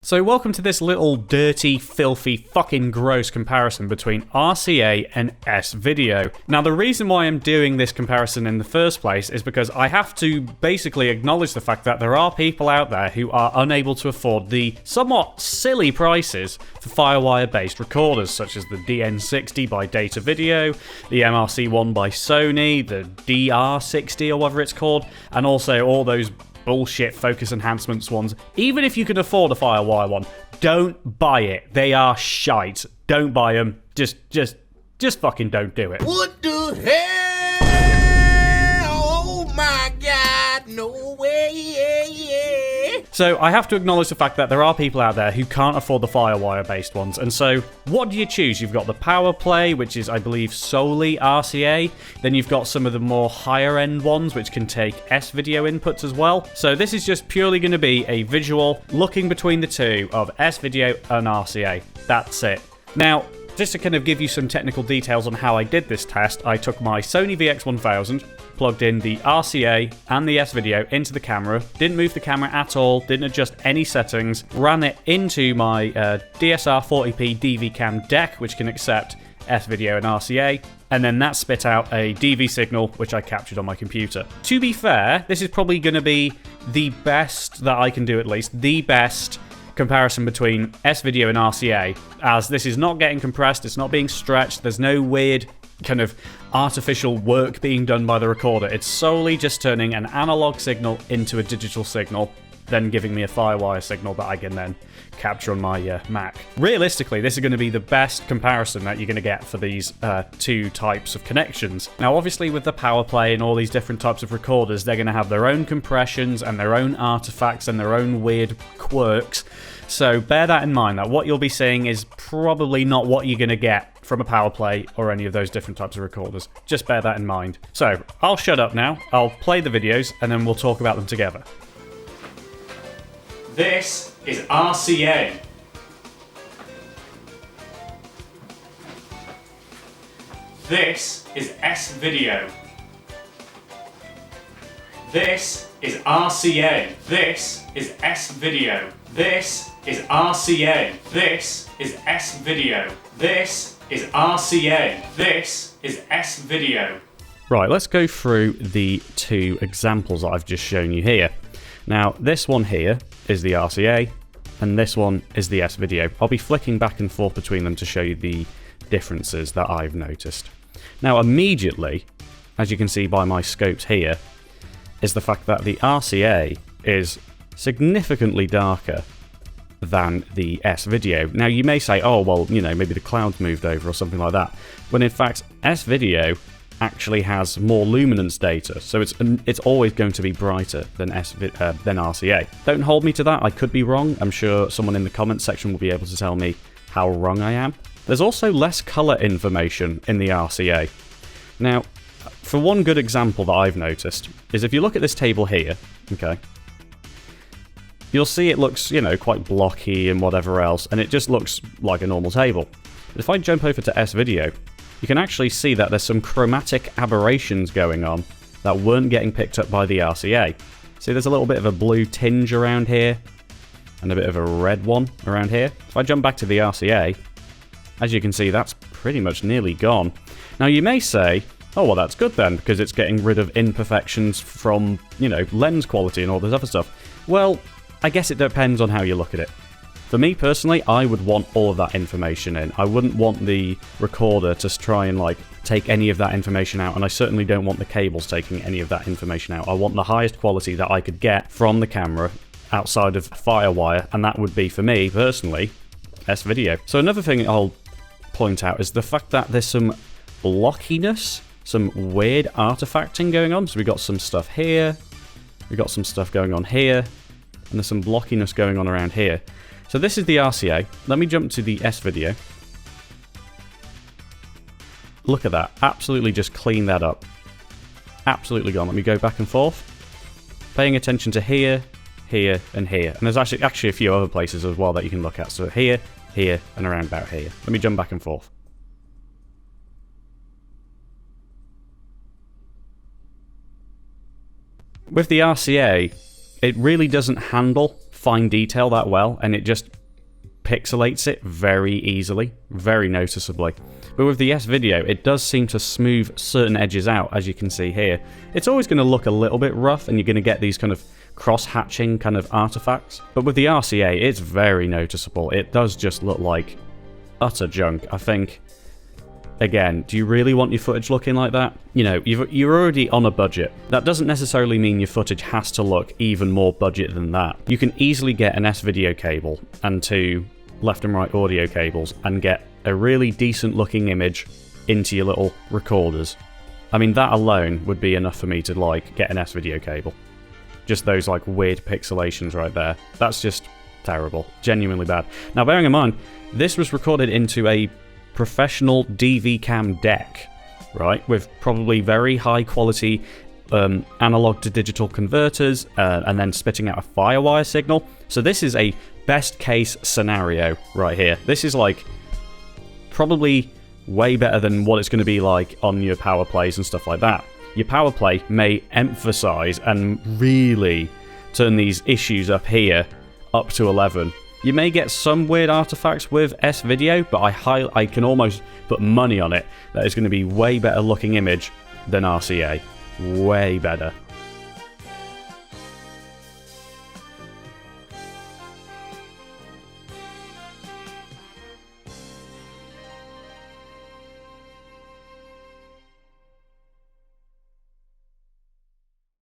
So welcome to this little dirty, filthy, fucking gross comparison between RCA and S-Video. Now the reason why I'm doing this comparison in the first place is because I have to basically acknowledge the fact that there are people out there who are unable to afford the somewhat silly prices for Firewire-based recorders, such as the DN60 by Data Video, the MRC1 by Sony, the DR60 or whatever it's called, and also all those bullshit focus enhancements ones. Even if you can afford a Firewire one, don't buy it. They are shite. Don't buy them. Just fucking don't do it. What the hell? Oh my God, no way, yeah. So I have to acknowledge the fact that there are people out there who can't afford the Firewire based ones. And so what do you choose? You've got the Power Play, which is I believe solely RCA. Then you've got some of the more higher end ones which can take S-Video inputs as well. So this is just purely going to be a visual looking between the two of S-Video and RCA. That's it. Now, just to kind of give you some technical details on how I did this test, I took my Sony VX1000, plugged in the RCA and the S-Video into the camera, didn't move the camera at all, didn't adjust any settings, ran it into my DSR 40p DV cam deck, which can accept S-Video and RCA, and then that spit out a DV signal, which I captured on my computer. To be fair, this is probably going to be the best that I can do, at least, the best comparison between S-Video and RCA, as this is not getting compressed, it's not being stretched, there's no weird kind of artificial work being done by the recorder. It's solely just turning an analog signal into a digital signal, then giving me a Firewire signal that I can then capture on my Mac. Realistically, this is going to be the best comparison that you're going to get for these two types of connections. Now, obviously, with the Power Play and all these different types of recorders, they're going to have their own compressions and their own artifacts and their own weird quirks. So bear that in mind, that what you'll be seeing is probably not what you're going to get from a Power Play or any of those different types of recorders. Just bear that in mind. So, I'll shut up now, I'll play the videos, and then we'll talk about them together. This is RCA. This is S-Video. This is RCA. This is S-Video. This is RCA. This is S-Video. This is RCA. This is S-Video. Right, let's go through the two examples that I've just shown you here. Now, this one here is the RCA, and this one is the S-Video. I'll be flicking back and forth between them to show you the differences that I've noticed. Now, immediately, as you can see by my scopes here, is the fact that the RCA is significantly darker than the S-Video. Now, you may say, oh, well, you know, maybe the clouds moved over or something like that. When in fact, S-Video actually has more luminance data, so it's always going to be brighter than RCA. Don't hold me to that, I could be wrong. I'm sure someone in the comments section will be able to tell me how wrong I am. There's also less colour information in the RCA. Now, for one good example that I've noticed, is if you look at this table here, okay, you'll see it looks, you know, quite blocky and whatever else, and it just looks like a normal table. But if I jump over to S-Video, you can actually see that there's some chromatic aberrations going on that weren't getting picked up by the RCA. See, there's a little bit of a blue tinge around here, and a bit of a red one around here. If I jump back to the RCA, as you can see, that's pretty much nearly gone. Now, you may say, oh, well, that's good then, because it's getting rid of imperfections from, you know, lens quality and all this other stuff. Well, I guess it depends on how you look at it. For me personally, I would want all of that information in. I wouldn't want the recorder to try and like take any of that information out, and I certainly don't want the cables taking any of that information out. I want the highest quality that I could get from the camera outside of Firewire, and that would be, for me personally, S-Video. So another thing I'll point out is the fact that there's some blockiness, some weird artifacting going on. So we got some stuff here, we got some stuff going on here, and there's some blockiness going on around here. So this is the RCA. Let me jump to the S-Video. Look at that. Absolutely just clean that up. Absolutely gone. Let me go back and forth. Paying attention to here, here, and here. And there's actually a few other places as well that you can look at. So here, here, and around about here. Let me jump back and forth. With the RCA, it really doesn't handle fine detail that well, and it just pixelates it very easily, very noticeably. But with the S-Video, it does seem to smooth certain edges out, as you can see here. It's always going to look a little bit rough, and you're going to get these kind of cross-hatching kind of artifacts. But with the RCA, it's very noticeable. It does just look like utter junk. I think, again, do you really want your footage looking like that? You know, you're already on a budget. That doesn't necessarily mean your footage has to look even more budget than that. You can easily get an S-Video cable and 2 left and right audio cables and get a really decent looking image into your little recorders. I mean, that alone would be enough for me to, like, get an S-Video cable. Just those, like, weird pixelations right there. That's just terrible. Genuinely bad. Now, bearing in mind, this was recorded into a professional DV cam deck, right, with probably very high quality analog to digital converters, and then spitting out a firewire signal. So this is a best case scenario right here. This is like probably way better than what it's going to be like on your power plays and stuff like that. Your power play may emphasize and really turn these issues up here up to 11. You may get some weird artifacts with S-Video, but I can almost put money on it that it's going to be way better looking image than RCA. Way better.